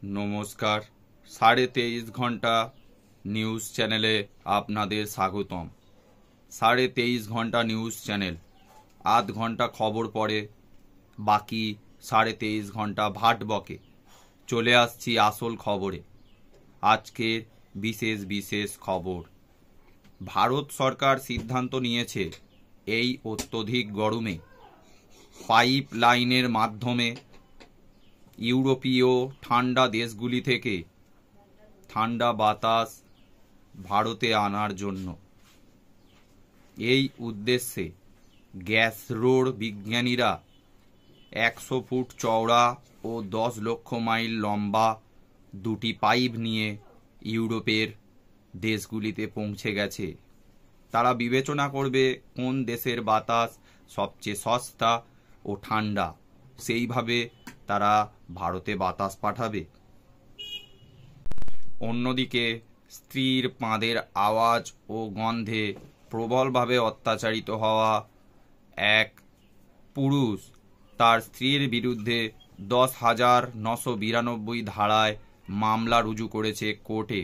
নমস্কার। 23.5 ঘন্টা নিউজ চ্যানেলে আপনাদের স্বাগতম। 23.5 ঘন্টা নিউজ চ্যানেল, আধ ঘন্টা খবর পড়ে, বাকি 23.5 ঘন্টা ভাট বকে। চলে আসছি আসল খবরে। আজকের বিশেষ খবর। ভারত সরকার সিদ্ধান্ত নিয়েছে এই অত্যধিক গরমে পাইপ লাইনের মাধ্যমে ইউরোপীয় ঠান্ডা দেশগুলি থেকে ঠান্ডা বাতাস ভারতে আনার জন্য। এই উদ্দেশ্যে গ্যাস রোড বিজ্ঞানীরা 100 ফুট চওড়া ও 10 লক্ষ মাইল লম্বা দুটি পাইপ নিয়ে ইউরোপের দেশগুলিতে পৌঁছে গেছে। তারা বিবেচনা করবে কোন দেশের বাতাস সবচেয়ে সস্তা ও ঠান্ডা, সেইভাবে তারা ভারতে বাতাস পাঠাবে। অন্যদিকে স্ত্রীর পাঁদের আওয়াজ ও গন্ধে প্রবলভাবে অত্যাচারিত হওয়া এক পুরুষ তার স্ত্রীর বিরুদ্ধে 10,992 ধারায় মামলা রুজু করেছে কোর্টে।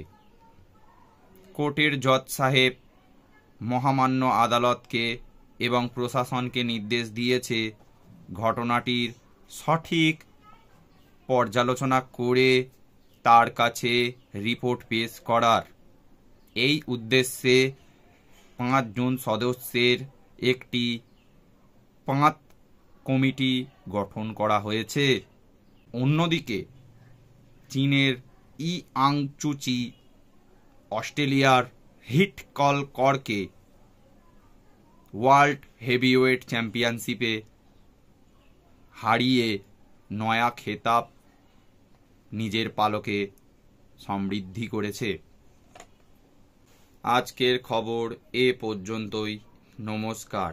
কোর্টের জজ সাহেব মহামান্য আদালতকে এবং প্রশাসনকে নির্দেশ দিয়েছে ঘটনাটির সঠিক পর্যালোচনা করে তার কাছে রিপোর্ট পেশ করার। এই উদ্দেশ্যে 5 জন সদস্যের একটি 5 কমিটি গঠন করা হয়েছে। অন্যদিকে চীনের ইয়াংচুচি অস্ট্রেলিয়ার হিট কল করকে ওয়ার্ল্ড হেভিওয়েট চ্যাম্পিয়নশিপে হারিয়ে নয়া খেতাব নিজের পালকে সমৃদ্ধি করেছে। আজকের খবর এ পর্যন্তই। নমস্কার।